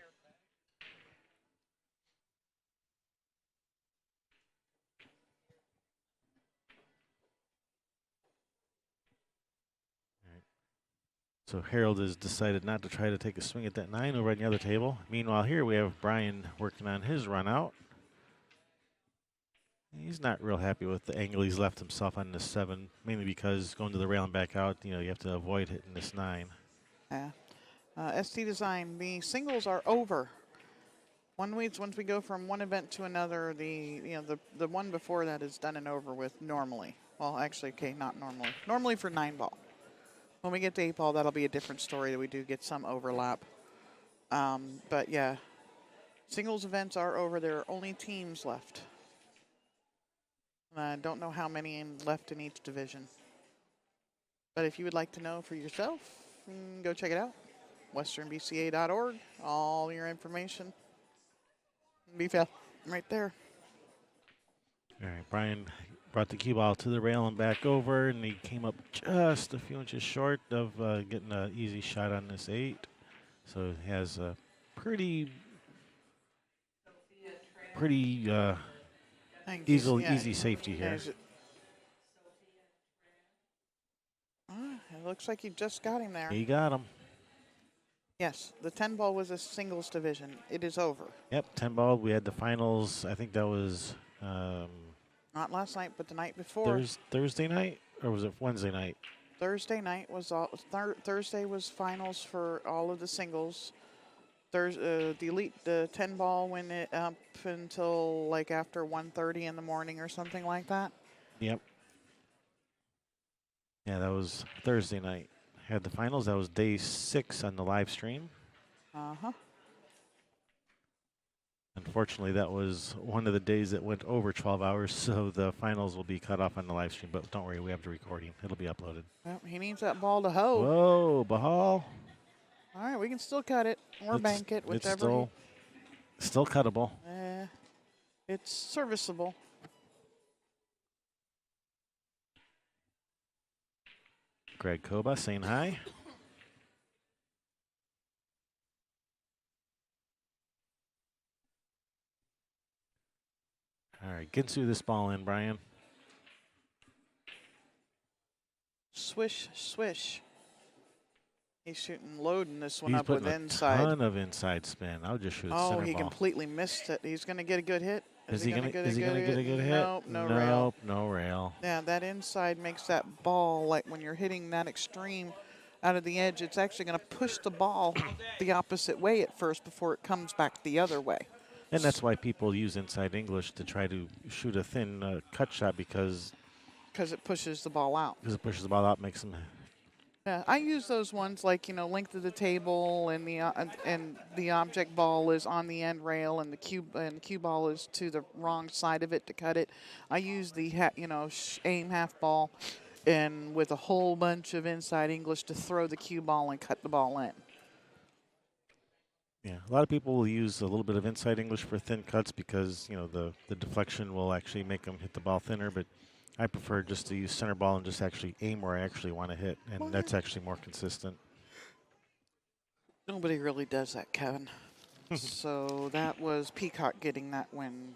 So Harold has decided not to try to take a swing at that 9 over on the other table. Meanwhile, here we have Brian working on his run out. He's not real happy with the angle he's left himself on this 7, mainly because going to the rail and back out, you have to avoid hitting this 9. Yeah. ST Design, the singles are over. Once we go from one event to another, the one before that is done and over with normally. Well, actually, okay, not normally. Normally for 9 ball. When we get to 8-ball, that'll be a different story. We do get some overlap. But yeah, singles events are over. There are only teams left. I don't know how many left in each division. But if you would like to know for yourself, go check it out. westernbca.org. All your information. BFL right there. All right, Brian brought the cue ball to the rail and back over, and he came up just a few inches short of getting an easy shot on this 8. So he has a pretty easy safety here. It looks like you just got him there. He got him. Yes, the 10-ball was a singles division. It is over. Yep, 10 ball. We had the finals. I think that was Not last night, but the night before. Thursday night, or was it Wednesday night? Thursday night was Thursday was finals for all of the singles. The elite, the 10-ball went it up until like after 1:30 in the morning or something like that. Yep. Yeah, that was Thursday night. Had the finals. That was day 6 on the live stream. Unfortunately, that was one of the days that went over 12 hours, so the finals will be cut off on the live stream. But don't worry, we have the recording. It'll be uploaded. Well, he needs that ball to hoe. Whoa, Bahal. All right, we can still cut it or bank it, It's whichever. still cuttable. It's serviceable. Greg Koba saying hi. All right, Ginsu this ball in, Brian. Swish, swish. He's shooting, loading this one He's up with putting inside. a ton of inside spin. I'll just shoot a center Oh, he ball. completely missed it. He's going to get a good hit. Is he gonna get a good hit? Nope, no rail. Nope, no rail. Yeah, that inside makes that ball, like when you're hitting that extreme out of the edge, it's actually going to push the ball the opposite way at first before it comes back the other way. And that's why people use inside English to try to shoot a thin cut shot because it pushes the ball out. it pushes the ball out, makes them. Yeah, I use those ones like, length of the table and the object ball is on the end rail and the cue ball is to the wrong side of it to cut it. I use the aim half ball and with a whole bunch of inside English to throw the cue ball and cut the ball in. Yeah, a lot of people will use a little bit of inside English for thin cuts because the deflection will actually make them hit the ball thinner. But I prefer just to use center ball and just actually aim where I actually want to hit, and that's actually more consistent. Nobody really does that, Kevin. So that was Peacock getting that win,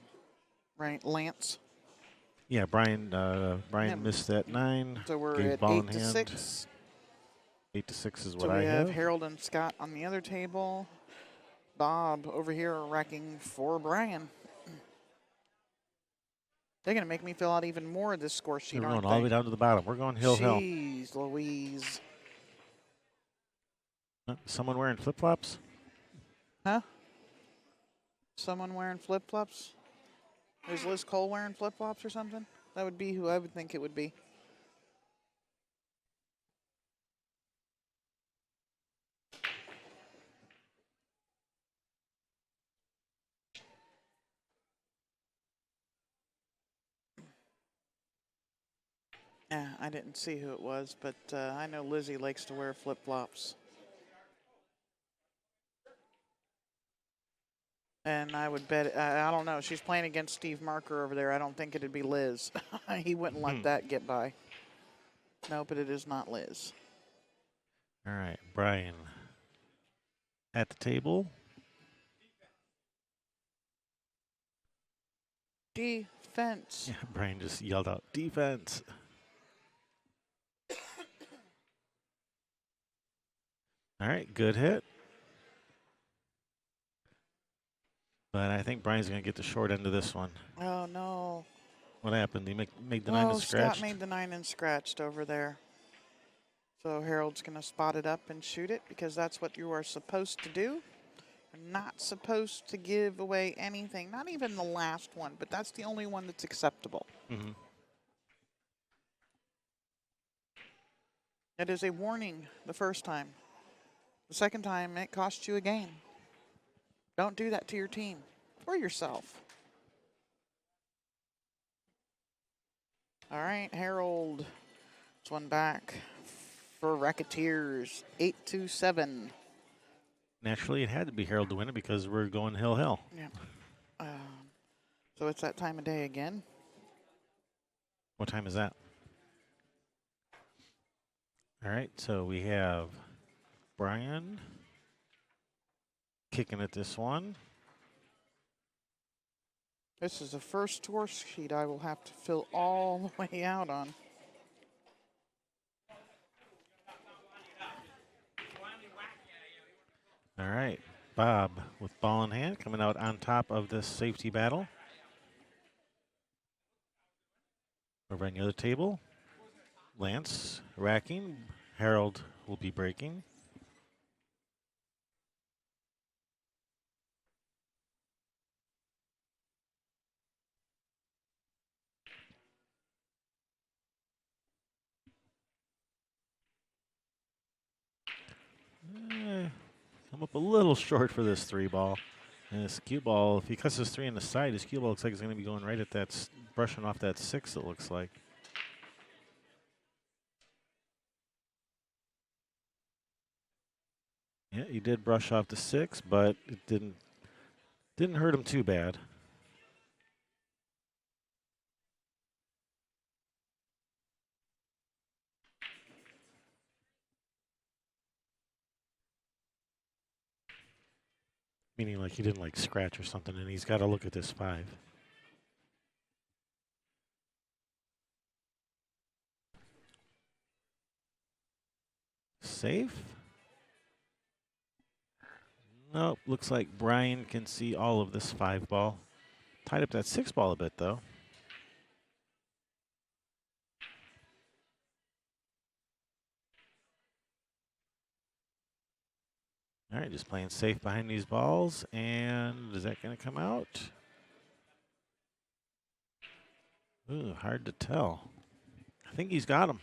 right, Lance? Yeah, Brian missed that 9. So we're Gave at ball 8 to 6. 8 to 6 is So what we I have have. Harold and Scott on the other table. Bob over here racking for Brian. They're going to make me fill out even more of this score sheet, We're aren't going all the way they? down to the bottom. We're going hill. Jeez Louise. Someone wearing flip-flops? Huh? Someone wearing flip-flops? Is Liz Cole wearing flip-flops or something? That would be who I would think it would be. Yeah, I didn't see who it was, but I know Lizzie likes to wear flip-flops. And I would bet, I don't know, she's playing against Steve Marker over there. I don't think it'd be Liz. He wouldn't let that get by. No, but it is not Liz. All right, Brian at the table. Defense. Yeah, Brian just yelled out, defense. All right, good hit. But I think Brian's going to get the short end of this one. Oh, no. What happened? He made the 9 and scratched? Scott made the 9 and scratched over there. So Harold's going to spot it up and shoot it because that's what you are supposed to do. You're not supposed to give away anything, not even the last one, but that's the only one that's acceptable. Mm-hmm. It is a warning the first time. The second time, it costs you a game. Don't do that to your team or yourself. All right, Harold. This one back for Racketeers. 8-7. Naturally, it had to be Harold to win it because we're going hill. Yeah. So it's that time of day again. What time is that? All right, so we have Brian kicking at this one. This is the first tour sheet I will have to fill all the way out on. All right, Bob with ball in hand coming out on top of this safety battle. Over on the other table, Lance racking. Harold will be breaking. Come up a little short for this 3-ball. And this cue ball, if he cuts his 3 on the side, his cue ball looks like it's going to be going right at that, brushing off that 6, it looks like. Yeah, he did brush off the 6, but it didn't hurt him too bad. Meaning like he didn't like scratch or something, and he's got to look at this 5. Safe? Nope, looks like Brian can see all of this 5-ball. Tied up that 6-ball a bit, though. All right, just playing safe behind these balls, and is that going to come out? Ooh, hard to tell. I think he's got him.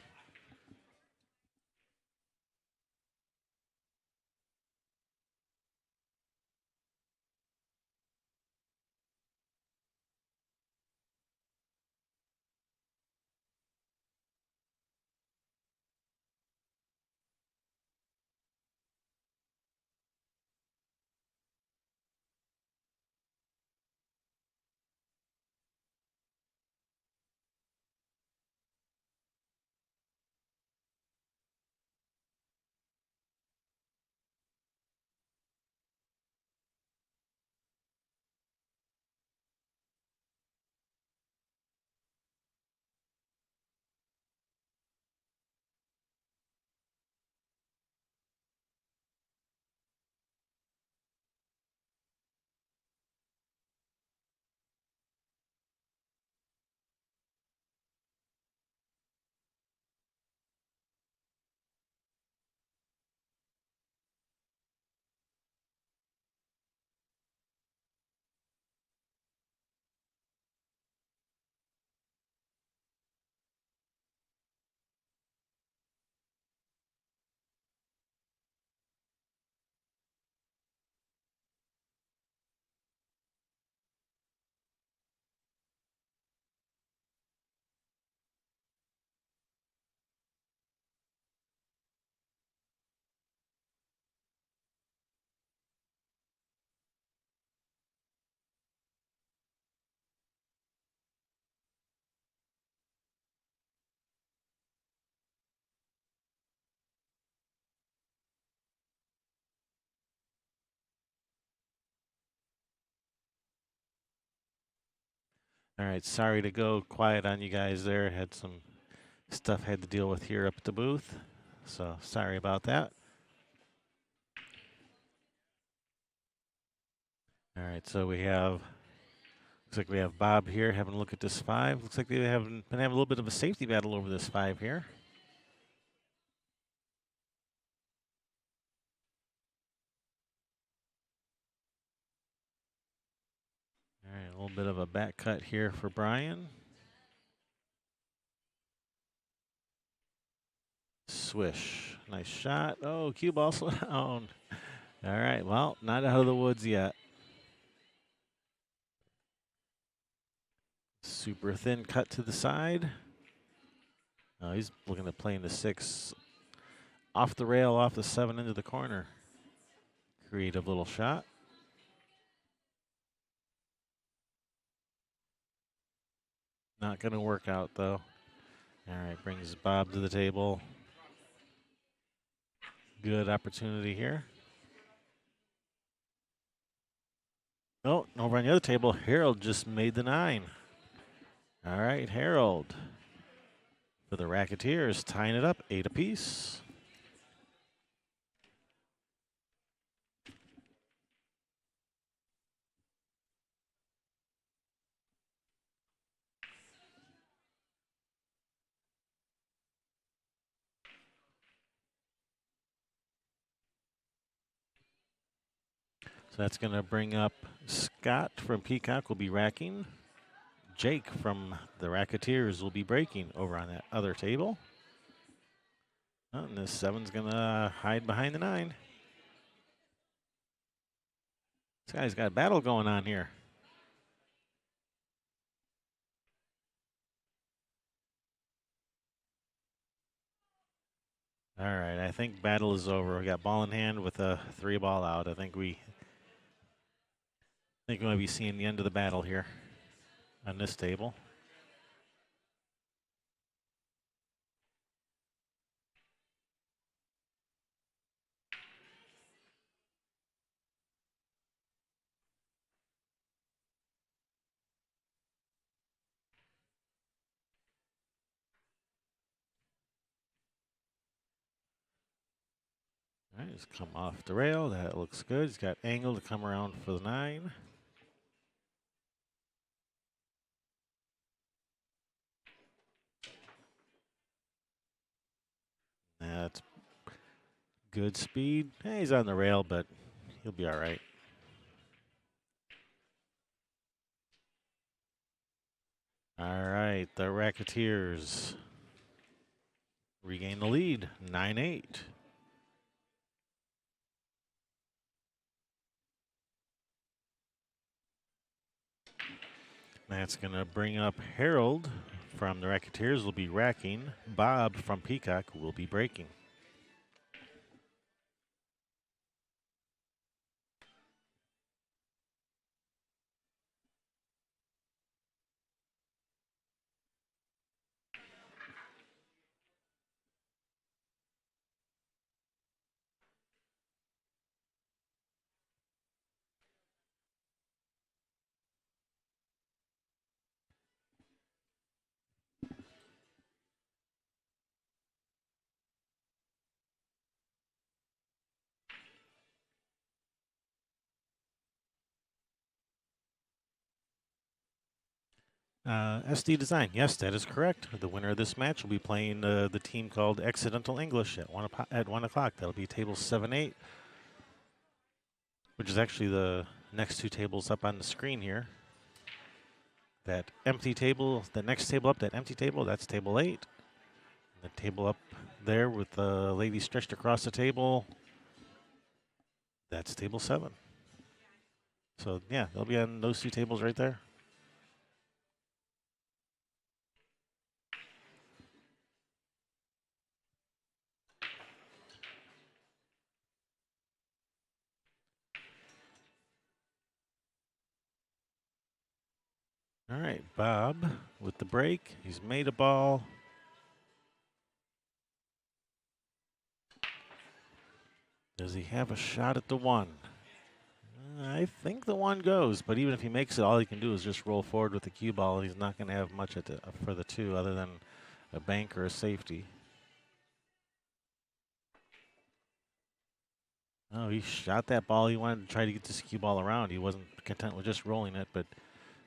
All right, sorry to go quiet on you guys there. Had some stuff I had to deal with here up at the booth, so sorry about that. All right, so we have, looks like we have Bob here having a look at this 5. Looks like they have been having a little bit of a safety battle over this 5 here. All right, a little bit of a back cut here for Brian. swish. Nice shot. Oh, cue ball slow down. All right, well, not out of the woods yet. Super thin cut to the side. Oh, he's looking to play in the 6. Off the rail, off the 7 into the corner. Creative little shot. Not going to work out, though. All right, brings Bob to the table. Good opportunity here. Oh, over on the other table, Harold just made the 9. All right, Harold for the Racketeers, tying it up 8 apiece. So that's going to bring up Scott from Peacock will be racking. Jake from the Racketeers will be breaking over on that other table. Oh, and this 7's going to hide behind the 9. This guy's got a battle going on here. All right, I think battle is over. We got ball in hand with a 3 ball out. I think we might be seeing the end of the battle here on this table. All right, just come off the rail. That looks good. He's got angle to come around for the 9. That's good speed. He's on the rail, but he'll be all right. All right, the Racketeers regain the lead, 9-8. That's going to bring up Harold from the Racketeers will be racking. Bob from Peacock will be breaking. SD Design, yes, that is correct. The winner of this match will be playing the team called Accidental English at 1 o'clock. That'll be table 7-8, which is actually the next 2 tables up on the screen here. That empty table, the next table up, that empty table, that's table 8. The table up there with the lady stretched across the table, that's table 7. So, yeah, they'll be on those 2 tables right there. All right, Bob with the break. He's made a ball. Does he have a shot at the 1? I think the 1 goes, but even if he makes it, all he can do is just roll forward with the cue ball. He's not going to have much for the 2 other than a bank or a safety. Oh, he shot that ball. He wanted to try to get this cue ball around. He wasn't content with just rolling it, but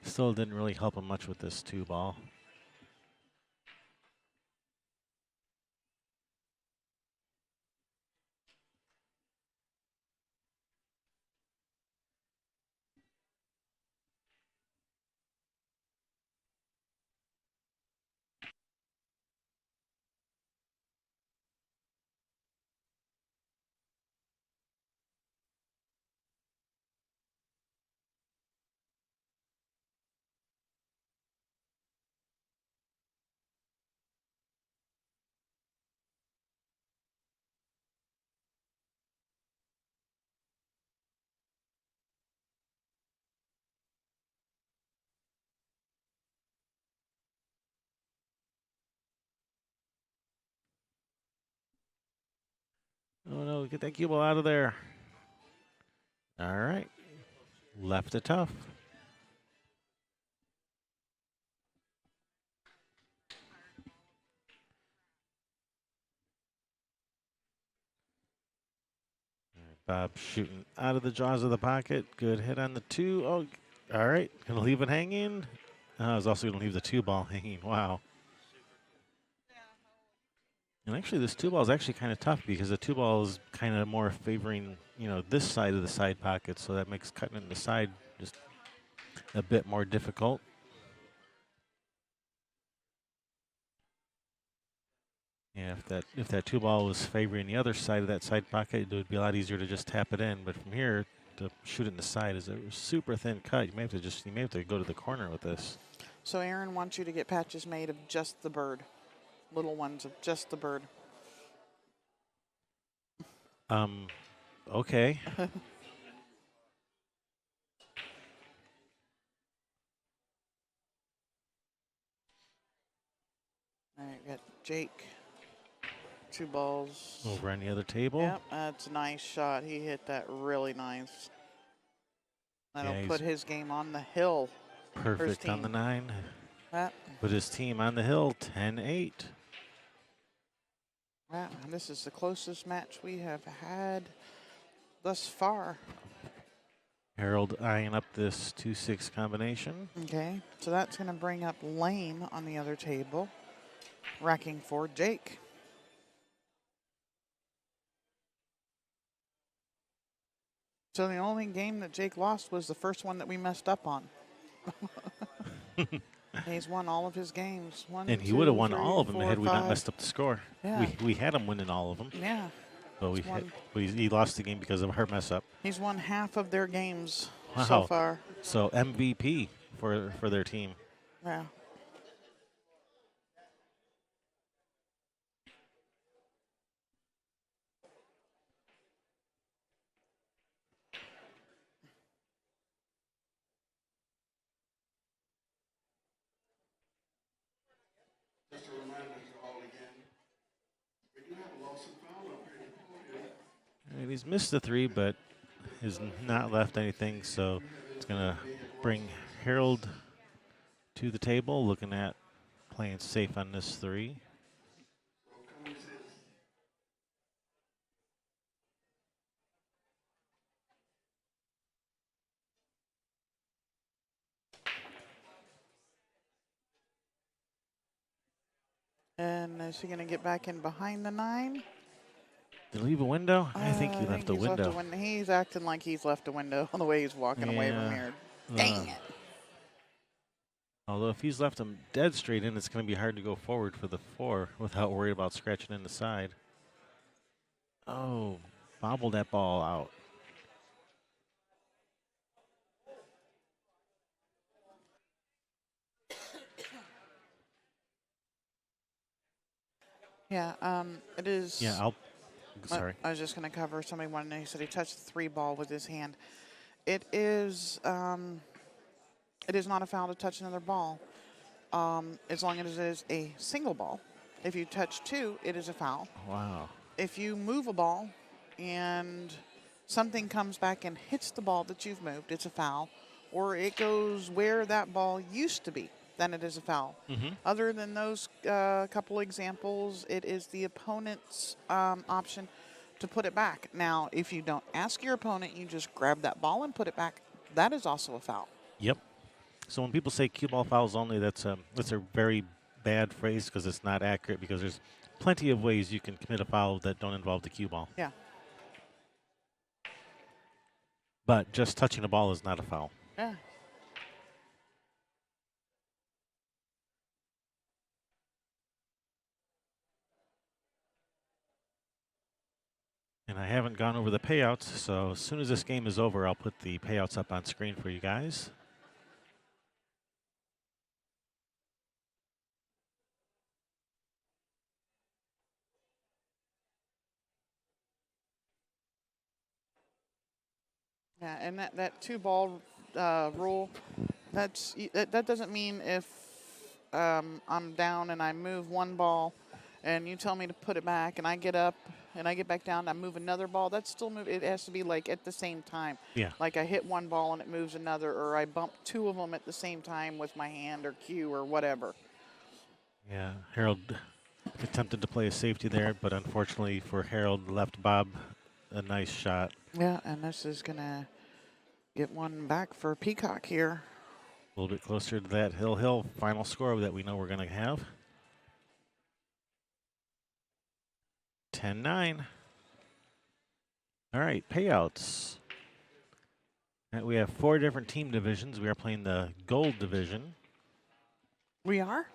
still didn't really help him much with this 2 ball. Oh no, get that cue ball out of there. All right. Left it tough. Bob shooting out of the jaws of the pocket. Good hit on the 2. Oh, all right. Gonna leave it hanging. I was also gonna leave the 2 ball hanging. Wow. And actually, this 2 ball is actually kind of tough because the 2 ball is kind of more favoring, this side of the side pocket. So that makes cutting it in the side just a bit more difficult. Yeah, if that 2 ball was favoring the other side of that side pocket, it would be a lot easier to just tap it in. But from here to shoot it in the side is a super thin cut. You may have to go to the corner with this. So Aaron wants you to get patches made of just the bird. Little ones of just the bird. Okay. All right, got Jake. 2 balls. Over on the other table. Yep, that's a nice shot. He hit that really nice. That'll put his game on the hill. Perfect on the 9. That. Put his team on the hill, 10-8. Wow, this is the closest match we have had thus far. Harold eyeing up this 2-6 combination. Okay, so that's going to bring up Lane on the other table, racking for Jake. So the only game that Jake lost was the first one that we messed up on. He's won all of his games. And he would have won all of them had we not messed up the score. Yeah. We had him winning all of them. Yeah. But he lost the game because of our mess up. He's won half of their games Wow. so far. So MVP for their team. Yeah. Just to remind us all again, we do have a loss and foul up here. And he's missed the 3, but has not left anything. So it's going to bring Harold to the table, looking at playing safe on this 3. And is he going to get back in behind the 9? Did he leave a window? I think he left a window. He's acting like he's left a window on the way he's walking away from here. Dang it. Although if he's left him dead straight in, it's going to be hard to go forward for the 4 without worried about scratching in the side. Oh, bobbled that ball out. Yeah, it is. Yeah, sorry. I was just going to cover. Somebody wanted to know. He said he touched the 3 ball with his hand. It is not a foul to touch another ball, as long as it is a single ball. If you touch 2, it is a foul. Wow. If you move a ball and something comes back and hits the ball that you've moved, it's a foul. Or it goes where that ball used to be, then it is a foul. Other than those couple examples, it is the opponent's option to put it back. Now, if you don't ask your opponent, you just grab that ball and put it back, that is also a foul. Yep. So when people say cue ball fouls only, that's a very bad phrase because it's not accurate, because there's plenty of ways you can commit a foul that don't involve the cue ball. Yeah. But just touching a ball is not a foul. Yeah. And I haven't gone over the payouts, so as soon as this game is over, I'll put the payouts up on screen for you guys. Yeah, and that 2 ball rule, that doesn't mean if I'm down and I move 1 ball and you tell me to put it back and I get up and I get back down, I move another ball, that's still move. It has to be like at the same time. Yeah. Like I hit one ball and it moves another, or I bump two of them at the same time with my hand or cue or whatever. Yeah, Harold attempted to play a safety there, but unfortunately for Harold, left Bob a nice shot. Yeah, and this is gonna get one back for Peacock here. A little bit closer to that Hill final score that we know we're going to have. 10-9. All right, payouts. We have 4 different team divisions. We are playing the gold division. We are?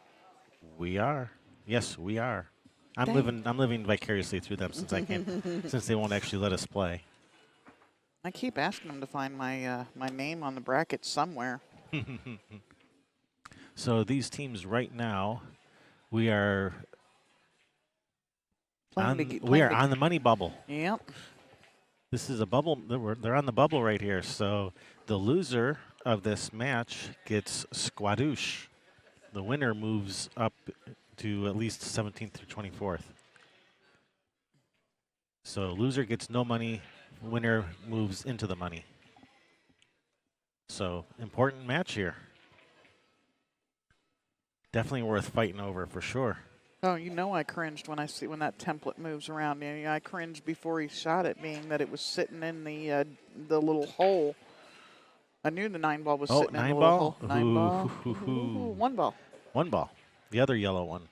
We are. Yes, we are. I'm Dang. living vicariously through them since I can't since they won't actually let us play. I keep asking them to find my my name on the bracket somewhere. So these teams right now, we are on the money bubble. Yep. This is a bubble. They're on the bubble right here. So the loser of this match gets squadouche. The winner moves up to at least 17th through 24th. So loser gets no money. Winner moves into the money. So important match here. Definitely worth fighting over for sure. Oh, you know I cringed when that template moves around. I cringed before he shot it, being that it was sitting in the little hole. I knew the 9 ball was sitting in the little hole. 9 ball. Ooh, 1 ball. 1 ball. The other yellow one.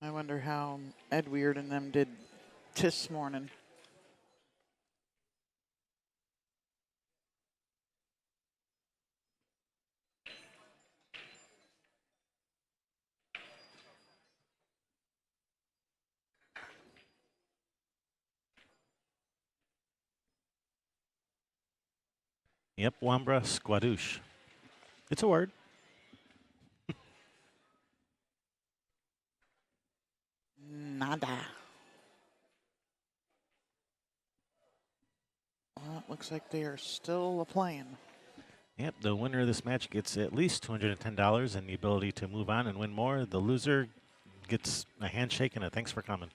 I wonder how Ed Weird and them did this morning. Yep, Wambra squadouche. It's a word. Nada. Well, it looks like they are still playing. Yep, the winner of this match gets at least $210 and the ability to move on and win more. The loser gets a handshake and a thanks for coming.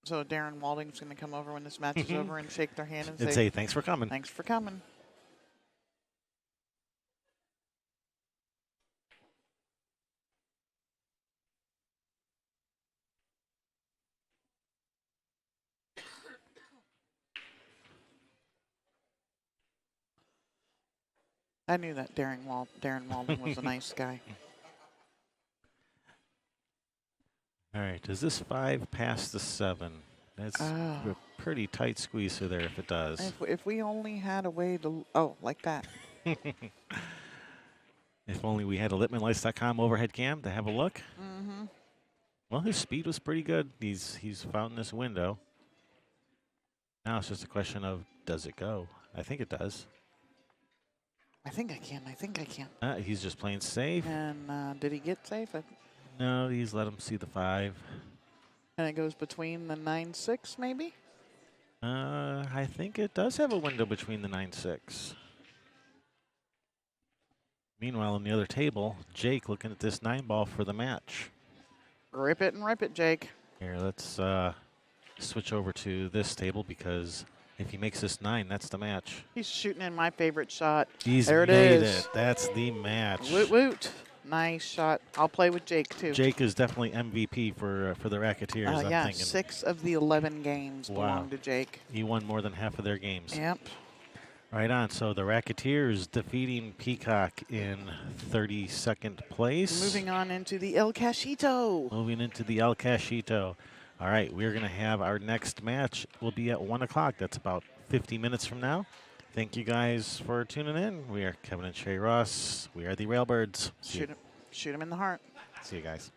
So Darren Walding's going to come over when this match is over and shake their hand and And say, say thanks for coming. thanks for coming. I knew that Darren Walding was a nice guy. All right, does this 5 pass the 7? That's a pretty tight squeeze through there if it does. If we only had a way to, like that. If only we had a LitmanLights.com overhead cam to have a look. Mm-hmm. Well, his speed was pretty good. He's found this window. Now it's just a question of, does it go? I think it does. I think I can. He's just playing safe. And did he get safe? No, he's let him see the 5. And it goes between the 9-6, maybe? I think it does have a window between the 9-6. Meanwhile, on the other table, Jake looking at this 9 ball for the match. Rip it and rip it, Jake. Here, let's switch over to this table because if he makes this 9, that's the match. He's shooting in my favorite shot. He's there it made is. it. That's the match. Woot woot. Nice shot. I'll play with Jake, too. Jake is definitely MVP for the Racketeers, I'm yeah, thinking. 6 of the 11 games belong to Jake. He won more than half of their games. Yep. Right on. So the Racketeers defeating Peacock in 32nd place. Moving on into the El Cachito. Moving into the El Cachito. All right, we're going to have our next match. Will be at 1 o'clock. That's about 50 minutes from now. Thank you guys for tuning in. We are Kevin and Shay Ross. We are the Railbirds. Shoot him in the heart. See you guys.